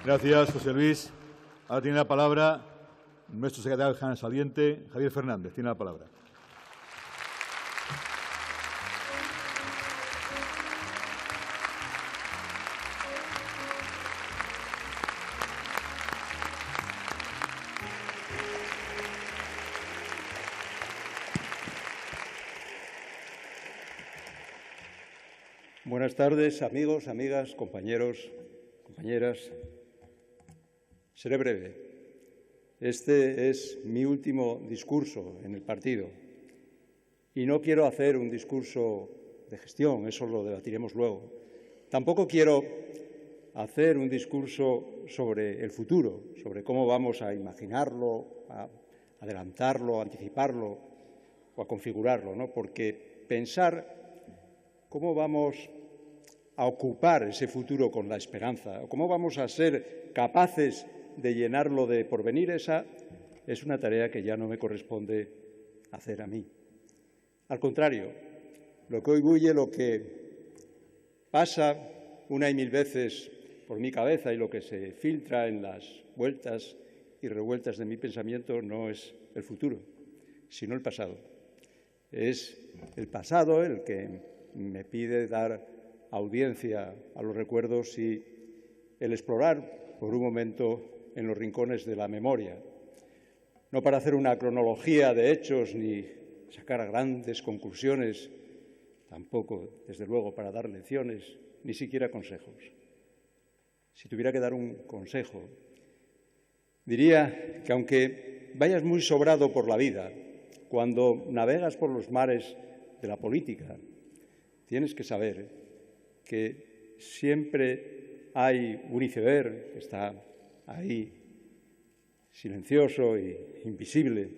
Gracias, José Luis. Ahora tiene la palabra nuestro secretario general saliente, Javier Fernández. Tiene la palabra. Buenas tardes, amigos, amigas, compañeros, compañeras. Seré breve. Este es mi último discurso en el partido y no quiero hacer un discurso de gestión, eso lo debatiremos luego. Tampoco quiero hacer un discurso sobre el futuro, sobre cómo vamos a imaginarlo, a adelantarlo, a anticiparlo o a configurarlo, ¿no? Porque pensar cómo vamos a ocupar ese futuro con la esperanza, o cómo vamos a ser capaces de llenarlo de porvenir, esa es una tarea que ya no me corresponde hacer a mí. Al contrario, lo que hoy bulle, lo que pasa una y mil veces por mi cabeza y lo que se filtra en las vueltas y revueltas de mi pensamiento no es el futuro, sino el pasado. Es el pasado el que me pide dar audiencia a los recuerdos y el explorar por un momento en los rincones de la memoria, no para hacer una cronología de hechos ni sacar grandes conclusiones, tampoco, desde luego, para dar lecciones, ni siquiera consejos. Si tuviera que dar un consejo, diría que aunque vayas muy sobrado por la vida, cuando navegas por los mares de la política, tienes que saber que siempre hay un iceberg que está ahí, silencioso e invisible,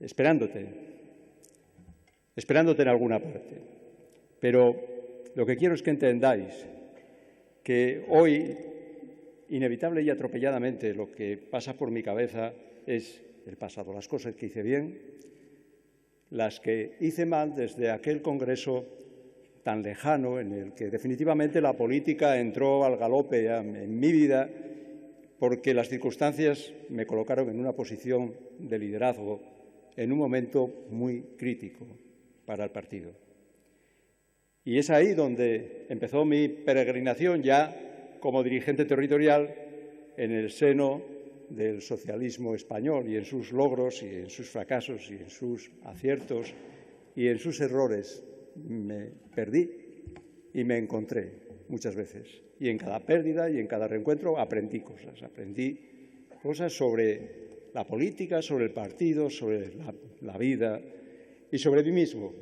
esperándote en alguna parte. Pero lo que quiero es que entendáis que hoy, inevitable y atropelladamente, lo que pasa por mi cabeza es el pasado, las cosas que hice bien, las que hice mal desde aquel congreso tan lejano en el que definitivamente la política entró al galope en mi vida porque las circunstancias me colocaron en una posición de liderazgo en un momento muy crítico para el partido. Y es ahí donde empezó mi peregrinación ya como dirigente territorial en el seno del socialismo español y en sus logros y en sus fracasos y en sus aciertos y en sus errores. Me perdí y me encontré muchas veces. Y en cada pérdida y en cada reencuentro aprendí cosas sobre la política, sobre el partido, sobre la vida y sobre mí mismo.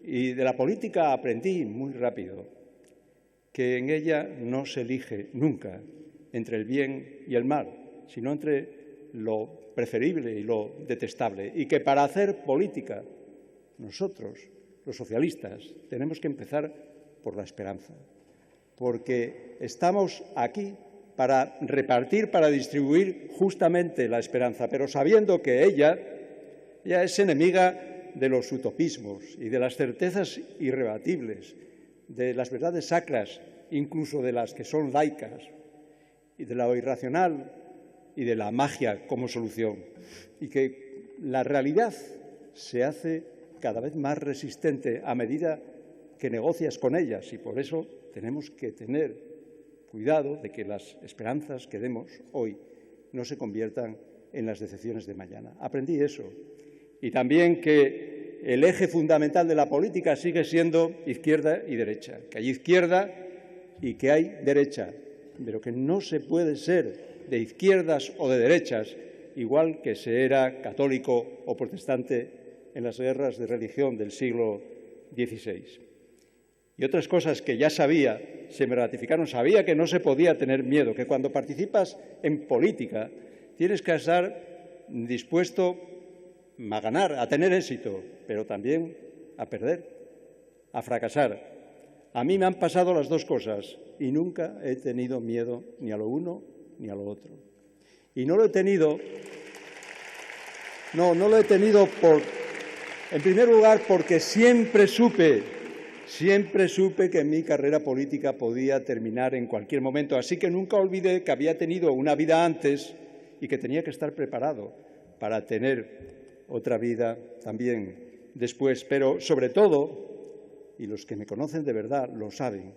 Y de la política aprendí muy rápido que en ella no se elige nunca entre el bien y el mal, sino entre lo preferible y lo detestable. Y que para hacer política nosotros, los socialistas, tenemos que empezar por la esperanza, porque estamos aquí para repartir, para distribuir justamente la esperanza, pero sabiendo que ella es enemiga de los utopismos y de las certezas irrebatibles, de las verdades sacras, incluso de las que son laicas, y de lo irracional y de la magia como solución, y que la realidad se hace cada vez más resistente a medida que negocias con ellas y por eso tenemos que tener cuidado de que las esperanzas que demos hoy no se conviertan en las decepciones de mañana. Aprendí eso y también que el eje fundamental de la política sigue siendo izquierda y derecha, que hay izquierda y que hay derecha, pero que no se puede ser de izquierdas o de derechas igual que se era católico o protestante en las guerras de religión del siglo XVI. Y otras cosas que ya sabía, se me ratificaron, sabía que no se podía tener miedo, que cuando participas en política tienes que estar dispuesto a ganar, a tener éxito, pero también a perder, a fracasar. A mí me han pasado las dos cosas y nunca he tenido miedo ni a lo uno ni a lo otro. Y no lo he tenido, en primer lugar, porque siempre supe Siempre supe que mi carrera política podía terminar en cualquier momento, así que nunca olvidé que había tenido una vida antes y que tenía que estar preparado para tener otra vida también después. Pero, sobre todo, y los que me conocen de verdad lo saben,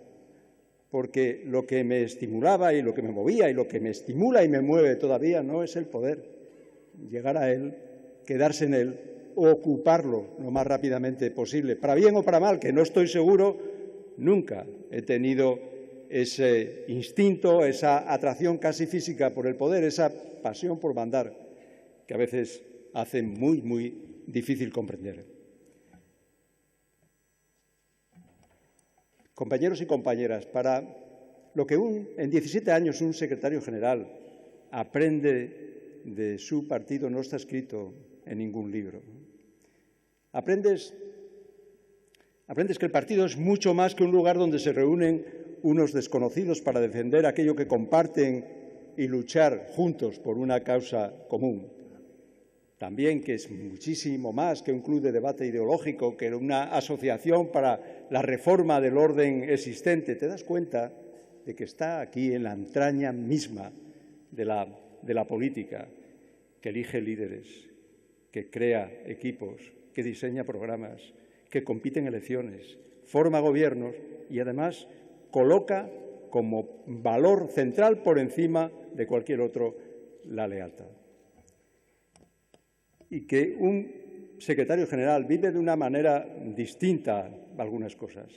porque lo que me estimulaba y lo que me movía y lo que me estimula y me mueve todavía no es el poder, llegar a él, quedarse en él, ocuparlo lo más rápidamente posible, para bien o para mal, que no estoy seguro. Nunca he tenido ese instinto, esa atracción casi física por el poder, esa pasión por mandar, que a veces hace muy, muy difícil comprender. Compañeros y compañeras, para lo que en 17 años un secretario general aprende de su partido no está escrito en ningún libro. Aprendes que el partido es mucho más que un lugar donde se reúnen unos desconocidos para defender aquello que comparten y luchar juntos por una causa común. También que es muchísimo más que un club de debate ideológico, que una asociación para la reforma del orden existente. Te das cuenta de que está aquí en la entraña misma de la política, que elige líderes, que crea equipos, que diseña programas, que compite en elecciones, forma gobiernos y, además, coloca como valor central por encima de cualquier otro la lealtad. Y que un secretario general vive de una manera distinta algunas cosas.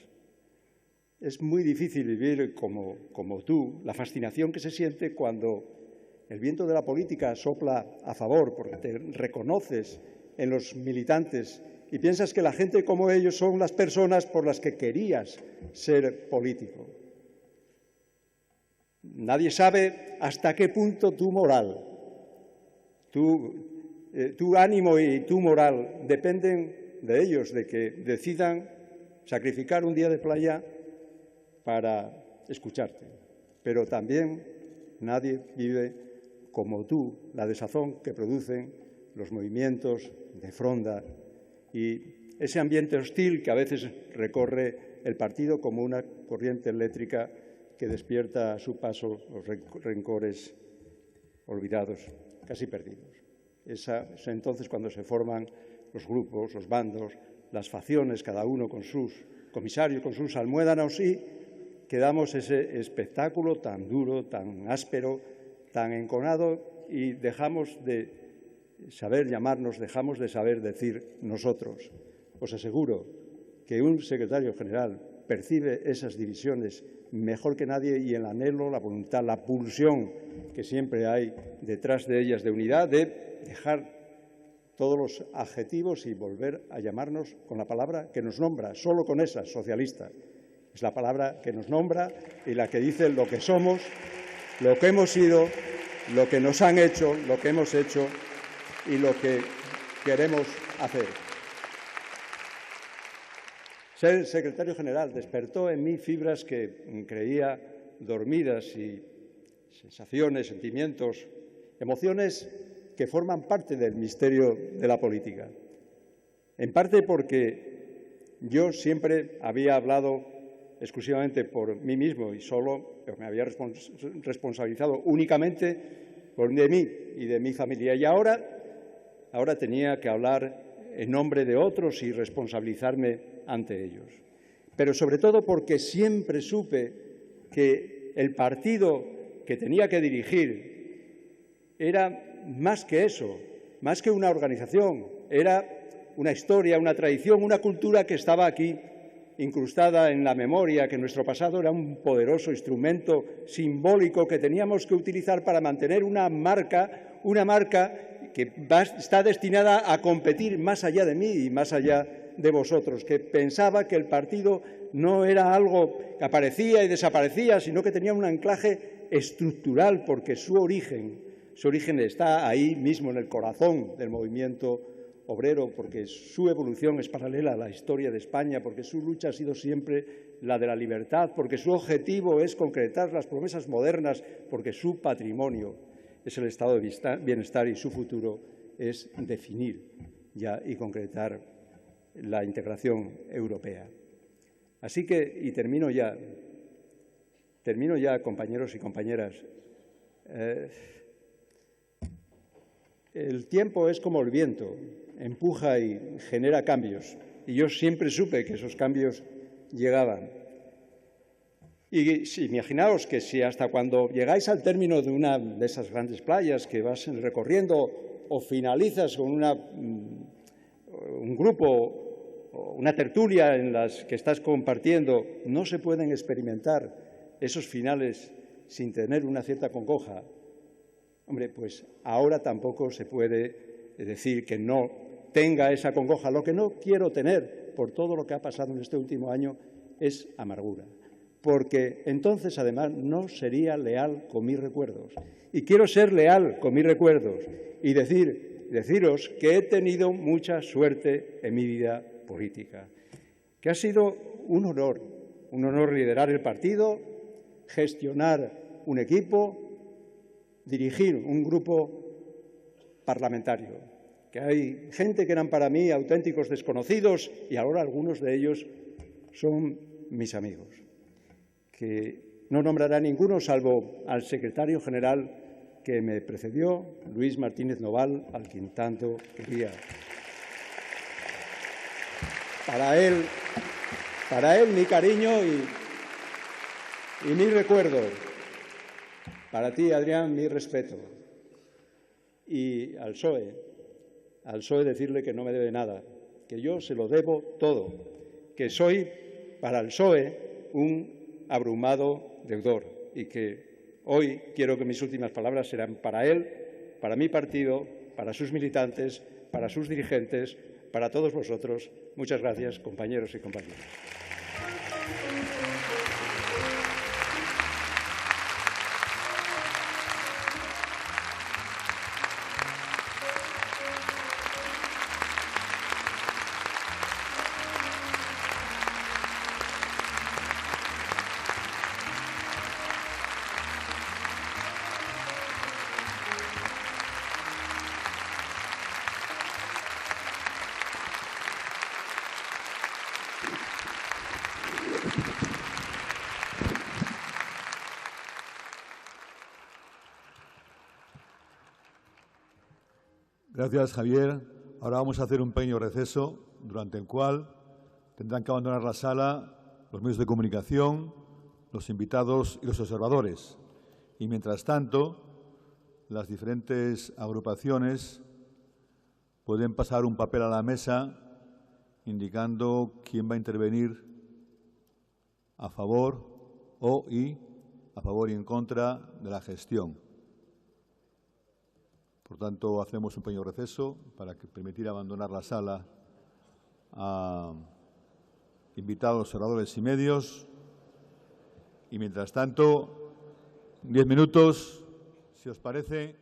Es muy difícil vivir como tú, la fascinación que se siente cuando el viento de la política sopla a favor, porque te reconoces en los militantes y piensas que la gente como ellos son las personas por las que querías ser político. Nadie sabe hasta qué punto tu moral, tu ánimo y tu moral dependen de ellos, de que decidan sacrificar un día de playa para escucharte. Pero también nadie vive como tú la desazón que producen los movimientos de fronda y ese ambiente hostil que a veces recorre el partido como una corriente eléctrica que despierta a su paso los rencores olvidados, casi perdidos. Es entonces cuando se forman los grupos, los bandos, las facciones, cada uno con sus comisarios, con sus almuédanos, y que damos ese espectáculo tan duro, tan áspero, tan enconado, y dejamos de saber llamarnos, dejamos de saber decir nosotros. Os aseguro que un secretario general percibe esas divisiones mejor que nadie y el anhelo, la voluntad, la pulsión que siempre hay detrás de ellas de unidad, de dejar todos los adjetivos y volver a llamarnos con la palabra que nos nombra, solo con esa, socialista. Es la palabra que nos nombra y la que dice lo que somos, lo que hemos sido, lo que nos han hecho, lo que hemos hecho y lo que queremos hacer. Ser secretario general despertó en mí fibras que creía dormidas y sensaciones, sentimientos, emociones que forman parte del misterio de la política. En parte porque yo siempre había hablado exclusivamente por mí mismo y solo me había responsabilizado únicamente de mí y de mi familia. Y ahora tenía que hablar en nombre de otros y responsabilizarme ante ellos. Pero sobre todo porque siempre supe que el partido que tenía que dirigir era más que eso, más que una organización, era una historia, una tradición, una cultura que estaba aquí incrustada en la memoria, que nuestro pasado era un poderoso instrumento simbólico que teníamos que utilizar para mantener una marca que está destinada a competir más allá de mí y más allá de vosotros, que pensaba que el partido no era algo que aparecía y desaparecía, sino que tenía un anclaje estructural, porque su origen está ahí mismo en el corazón del movimiento obrero, porque su evolución es paralela a la historia de España, porque su lucha ha sido siempre la de la libertad, porque su objetivo es concretar las promesas modernas, porque su patrimonio es el estado de bienestar y su futuro es definir ya y concretar la integración europea. Así que, y termino ya, compañeros y compañeras. El tiempo es como el viento, empuja y genera cambios. Y yo siempre supe que esos cambios llegaban. Y sí, imaginaos que si hasta cuando llegáis al término de una de esas grandes playas que vas recorriendo o finalizas con un grupo o una tertulia en las que estás compartiendo, no se pueden experimentar esos finales sin tener una cierta congoja. Hombre, pues ahora tampoco se puede decir que no tenga esa congoja. Lo que no quiero tener por todo lo que ha pasado en este último año es amargura, porque entonces, además, no sería leal con mis recuerdos. Y quiero ser leal con mis recuerdos y deciros que he tenido mucha suerte en mi vida política, que ha sido un honor liderar el partido, gestionar un equipo, dirigir un grupo parlamentario, que hay gente que eran para mí auténticos desconocidos y ahora algunos de ellos son mis amigos, que no nombrará ninguno salvo al secretario general que me precedió, Luis Martínez Noval, al quien tanto quería. Para él mi cariño y mi recuerdo. Para ti, Adrián, mi respeto. Y al PSOE decirle que no me debe nada, que yo se lo debo todo, que soy para el PSOE un abrumado deudor y que hoy quiero que mis últimas palabras serán para él, para mi partido, para sus militantes, para sus dirigentes, para todos vosotros. Muchas gracias, compañeros y compañeras. Gracias, Javier. Ahora vamos a hacer un pequeño receso, durante el cual tendrán que abandonar la sala los medios de comunicación, los invitados y los observadores. Y, mientras tanto, las diferentes agrupaciones pueden pasar un papel a la mesa indicando quién va a intervenir a favor y en contra de la gestión. Por tanto, hacemos un pequeño receso para permitir abandonar la sala a invitados, observadores y medios. Y, mientras tanto, 10 minutos, si os parece.